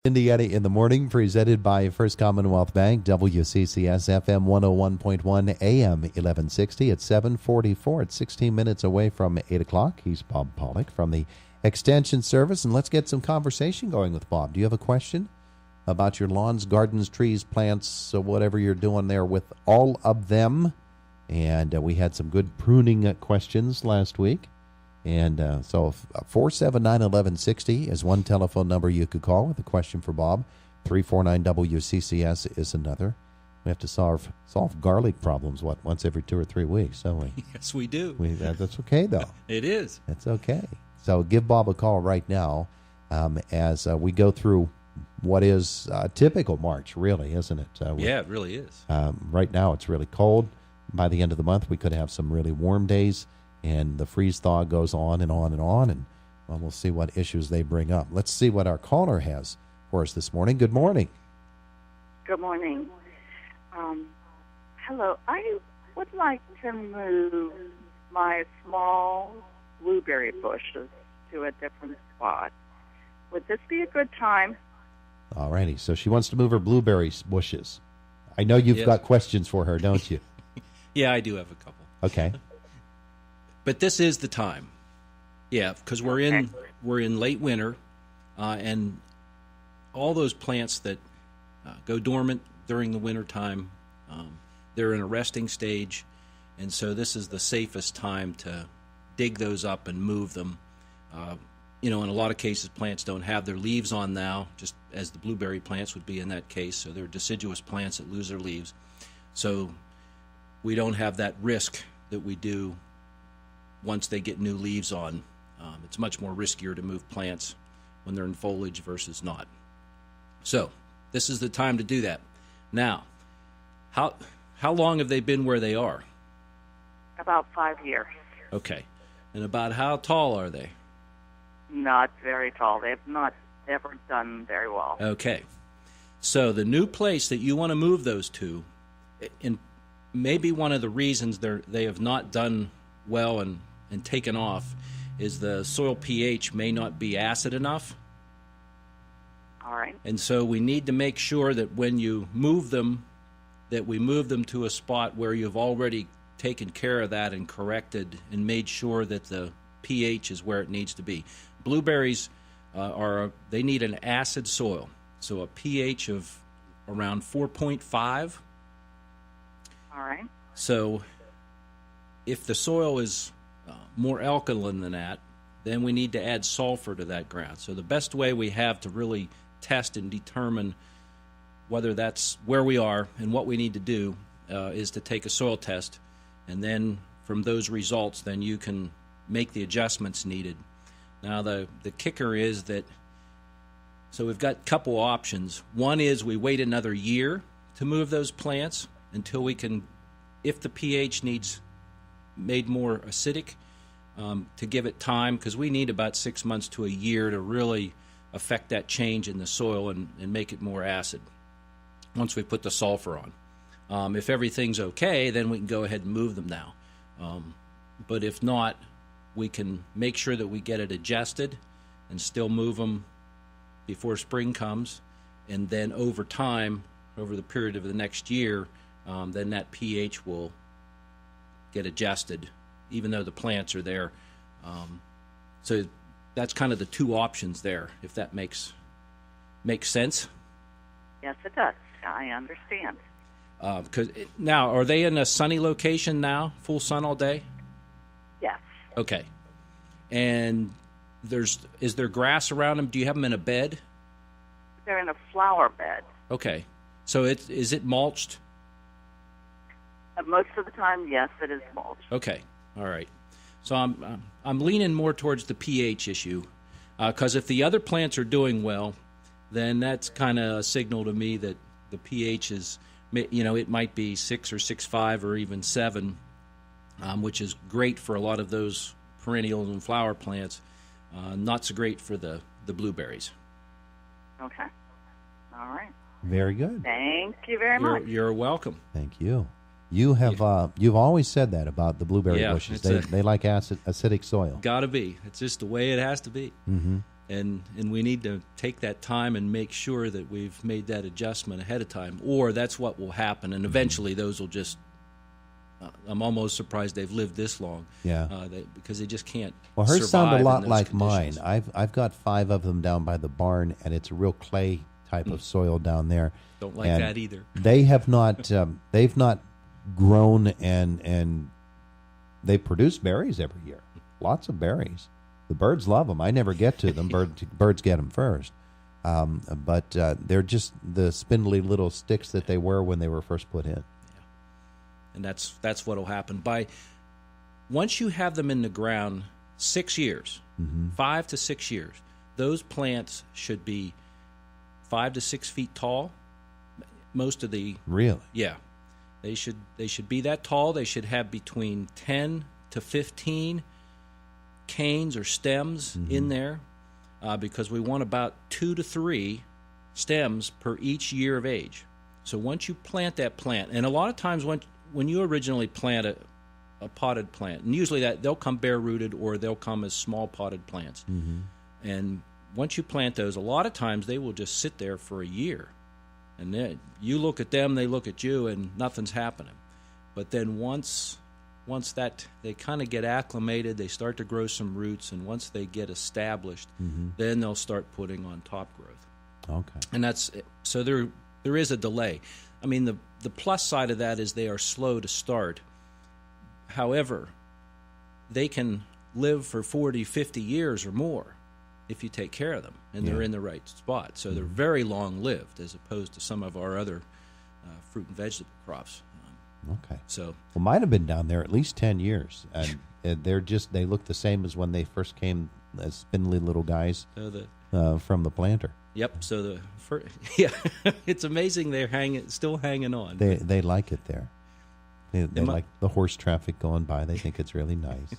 Indiana in the Morning, presented by First Commonwealth Bank, WCCS FM 101.1 AM 1160 at 7:44. It's 16 minutes away from 8 o'clock. He's Bob Pollock from the Extension Service, and let's get some conversation going with Bob. Do you have a question about your lawns, gardens, trees, plants, whatever you're doing there with all of them? And we had some good pruning questions last week. And so 479-1160 is one telephone number you could call with a question for Bob. 349-WCCS is another. We have to solve garlic problems, once every 2 or 3 weeks, don't we? Yes, we do. That's okay, though. It is. That's okay. So give Bob a call right now as we go through what is typical March, really, isn't it? Yeah, it really is. Right now it's really cold. By the end of the month, we could have some really warm days. And the freeze-thaw goes on and on and on, and we'll see what issues they bring up. Let's see what our caller has for us this morning. Good morning. Good morning. Hello. I would like to move my small blueberry bushes to a different spot. Would this be a good time? All righty. So she wants to move her blueberry bushes. I know you've got questions for her, don't you? Yeah, I do have a couple. Okay. But this is the time, yeah, because we're in late winter, and all those plants that go dormant during the winter time, they're in a resting stage, and so this is the safest time to dig those up and move them. In a lot of cases, plants don't have their leaves on now, just as the blueberry plants would be in that case. So they're deciduous plants that lose their leaves. So we don't have that risk that we do once they get new leaves on. It's much more riskier to move plants when they're in foliage versus not. So this is the time to do that. Now, how long have they been where they are? About 5 years. Okay. And about how tall are they? Not very tall. They have not ever done very well. Okay. So the new place that you want to move those to, and maybe one of the reasons they have not done well and taken off is the soil pH may not be acid enough. All right. And so we need to make sure that when you move them, that we move them to a spot where you've already taken care of that and corrected and made sure that the pH is where it needs to be. Blueberries they need an acid soil, so a pH of around 4.5. All right. So if the soil is more alkaline than that, then we need to add sulfur to that ground. So the best way we have to really test and determine whether that's where we are and what we need to do is to take a soil test, and then from those results, then you can make the adjustments needed. Now the kicker is that, so we've got a couple options. One is we wait another year to move those plants until we can, if the pH needs made more acidic, to give it time, because we need about 6 months to a year to really affect that change in the soil and make it more acid once we put the sulfur on. If everything's okay, then we can go ahead and move them now. But if not, we can make sure that we get it adjusted and still move them before spring comes, and then over time, over the period of the next year, then that pH will get adjusted, even though the plants are there. So that's kind of the two options there, if that makes sense. Yes, it does. I understand. Now, are they in a sunny location now, full sun all day? Yes. Okay. And is there grass around them? Do you have them in a bed? They're in a flower bed. Okay. So is it mulched? Most of the time, yes, it is mulch. Okay, all right. So I'm leaning more towards the pH issue, because if the other plants are doing well, then that's kind of a signal to me that the pH is, it might be 6 or 6.5 or even 7, which is great for a lot of those perennials and flower plants. Not so great for the blueberries. Okay. All right. Very good. Thank you very much. You're welcome. Thank you. You have you've always said that about the blueberry bushes. They like acidic soil. Got to be. It's just the way it has to be. Mm-hmm. And we need to take that time and make sure that we've made that adjustment ahead of time, or that's what will happen. And eventually those will just, I'm almost surprised they've lived this long. Yeah. Because they just can't Well, hers sound a survive lot in those like conditions. mine. I've got 5 of them down by the barn, and it's a real clay type of soil down there. Don't like And that either. They have not. They've not grown, and they produce berries every year. Lots of berries. The birds love them. I never get to them. Birds get them first. But they're just the spindly little sticks that they were when they were first put in. And that's what will happen. Once you have them in the ground 6 years, 5 to 6 years, those plants should be 5 to 6 feet tall. Most of the Really? Yeah. They should be that tall. They should have between 10 to 15 canes or stems in there, because we want about 2 to 3 stems per each year of age. So once you plant that plant, and a lot of times when you originally plant a potted plant, and usually they'll come bare-rooted or they'll come as small potted plants. And once you plant those, a lot of times they will just sit there for a year. And then you look at them, they look at you, and nothing's happening. But then once that they kind of get acclimated, they start to grow some roots, and once they get established, then they'll start putting on top growth. Okay. And that's so there is a delay. I mean, the plus side of that is they are slow to start. However, they can live for 40, 50 years or more if you take care of them, and they're in the right spot. So they're very long-lived as opposed to some of our other fruit and vegetable crops. Okay. So, well, mine have been down there at least 10 years, and they look the same as when they first came as spindly little guys from the planter. Yep. So it's amazing they're still hanging on. They like it there. They like the horse traffic going by. They think it's really nice.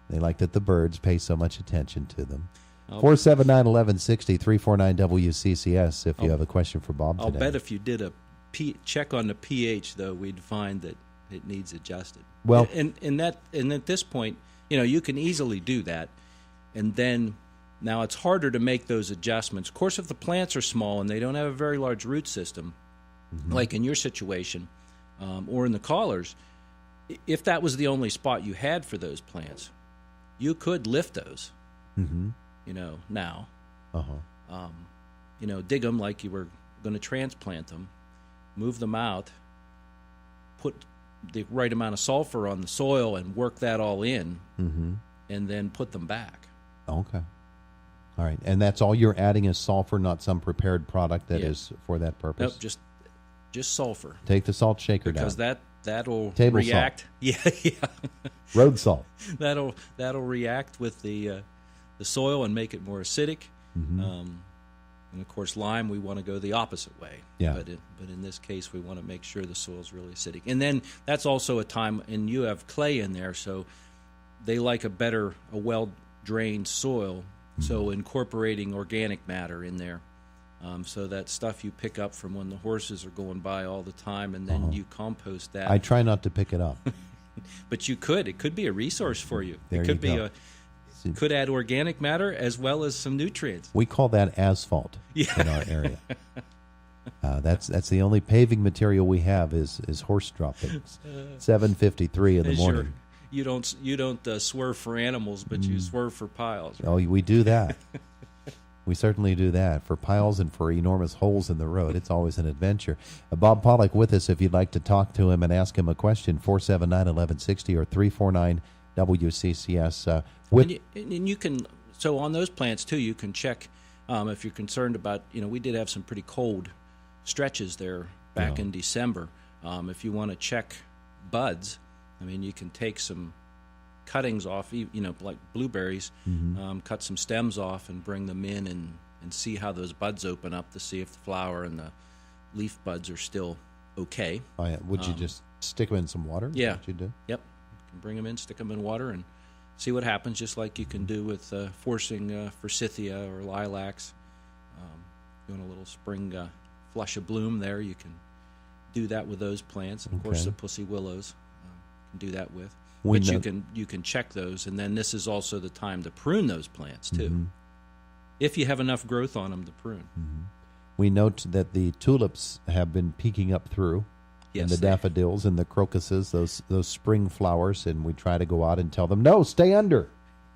They like that the birds pay so much attention to them. 479-1160, 349-WCCS if you have a question for Bob today. I'll bet if you did a check on the pH, though, we'd find that it needs adjusted. Well, and at this point, you can easily do that. And then now it's harder to make those adjustments. Of course, if the plants are small and they don't have a very large root system, like in your situation, or in the collars, if that was the only spot you had for those plants, you could lift those, now. Dig them like you were going to transplant them, move them out, put the right amount of sulfur on the soil and work that all in, and then put them back. Okay. All right. And that's all you're adding is sulfur, not some prepared product that is for that purpose? Nope, just sulfur. Take the salt shaker because down. That'll Table react. salt. Yeah. Road salt. That'll react with the soil and make it more acidic. And of course, lime, we want to go the opposite way. Yeah. But in this case, we want to make sure the soil's really acidic. And then that's also a time, and you have clay in there, so they like a well-drained soil. So incorporating organic matter in there. So that stuff you pick up from when the horses are going by all the time, and then you compost that. I try not to pick it up. But you could. It could be a resource for you. There it could you be go. could add organic matter as well as some nutrients. We call that asphalt in our area. That's the only paving material we have is horse droppings. 7:53 in the morning. Sure. You don't swerve for animals, but you swerve for piles. Right? Oh, we do that. We certainly do that for piles and for enormous holes in the road. It's always an adventure. Bob Pollock with us if you'd like to talk to him and ask him a question, 479-1160 or 349-WCCS. And you can, so on those plants, too, you can check if you're concerned about, we did have some pretty cold stretches there back in December. If you want to check buds, you can take some cuttings off, like blueberries, cut some stems off and bring them in and see how those buds open up to see if the flower and the leaf buds are still okay. Oh, yeah. Would you just stick them in some water? Yeah. Is that what you do? Yep. You can bring them in, stick them in water, and see what happens, just like you can do with forcing forsythia or lilacs. Doing a little spring flush of bloom there, you can do that with those plants. And of course, the pussy willows can do that with. We But know- you can check those, and then this is also the time to prune those plants too, Mm-hmm. if you have enough growth on them to prune. We note that the tulips have been peeking up through, and Yes, the daffodils and the crocuses, those spring flowers, and we try to go out and tell them, no, stay under.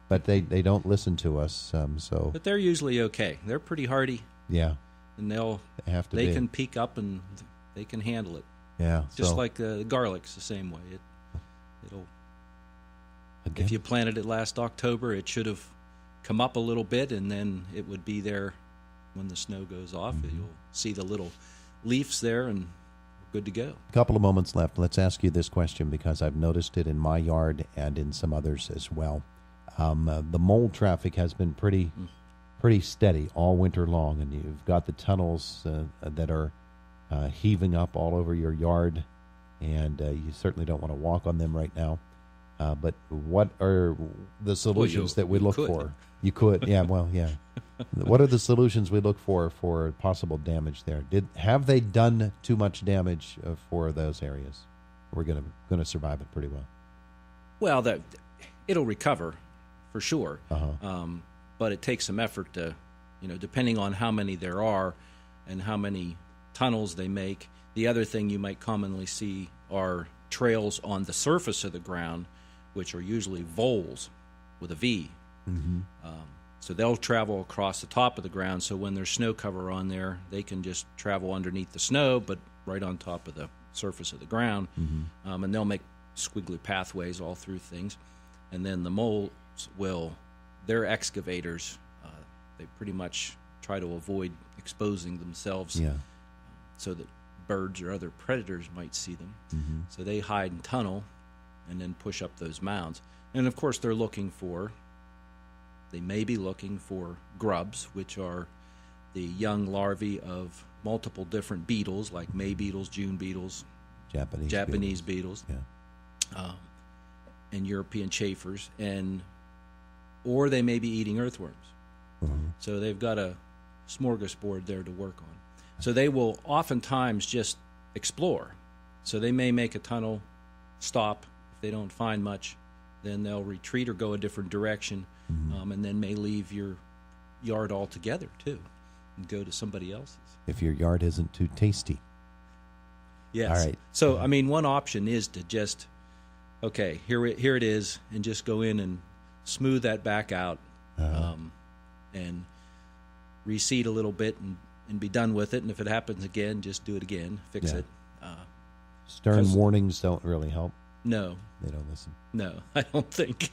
But they don't listen to us, so But they're usually okay. They're pretty hardy, yeah, and they have to they be. can peek up and they can handle it. Yeah, Just so, like garlic's the same way. It'll again, if you planted it last October, it should have come up a little bit, and then it would be there when the snow goes off. You'll see the little leaves there, and we're good to go. a couple of moments left. Let's ask you this question because I've noticed it in my yard and in some others as well. The mold traffic has been pretty steady all winter long, and you've got the tunnels that are heaving up all over your yard, and you certainly don't want to walk on them right now. But what are the solutions that we you look could. for? You could, yeah. Well, yeah. What are the solutions we look for possible damage there? Have they done too much damage for those areas? We're going to survive it pretty well. Well, it'll recover for sure, Uh-huh. but it takes some effort to, depending on how many there are and how many tunnels they make. The other thing you might commonly see are trails on the surface of the ground, which are usually voles with a V. So they'll travel across the top of the ground, so when there's snow cover on there, they can just travel underneath the snow, but right on top of the surface of the ground. And they'll make squiggly pathways all through things. And then the moles they're excavators. They pretty much try to avoid exposing themselves Yeah. so that birds or other predators might see them. So they hide and tunnel and then push up those mounds. And of course they may be looking for grubs, which are the young larvae of multiple different beetles like May beetles, June beetles, Japanese beetles, Yeah. and European chafers, or they may be eating earthworms. So they've got a smorgasbord there to work on. So they will oftentimes just explore. So they may make a tunnel, stop. If they don't find much, then they'll retreat or go a different direction, and then may leave your yard altogether too and go to somebody else's. If your yard isn't too tasty. Yes. All right. So, one option is to just, here it is, and just go in and smooth that back out, and reseed a little bit and be done with it. And if it happens again, just do it again, fix Yeah. it. Stern 'cause- warnings don't really help. No, They don't listen. no, I don't think.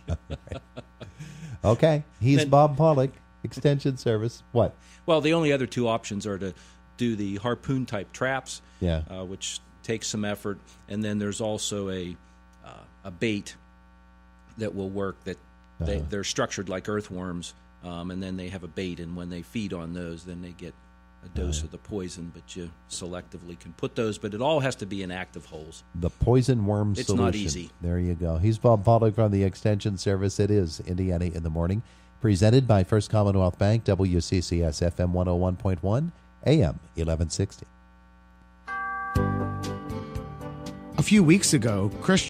Okay. He's Then- Bob Pollock, Extension Service. What? Well, the only other two options are to do the harpoon type traps, Yeah. which takes some effort, and then there's also a bait that will work. That they're structured like earthworms, and then they have a bait, and when they feed on those, then they get a dose of the poison. But you selectively can put those, but it all has to be in active holes. The poison worm It's solution. not easy. There you go. He's Bob Pollock from the Extension Service. It is Indiana in the Morning. Presented by First Commonwealth Bank, WCCS FM 101.1, AM 1160. A few weeks ago, Christian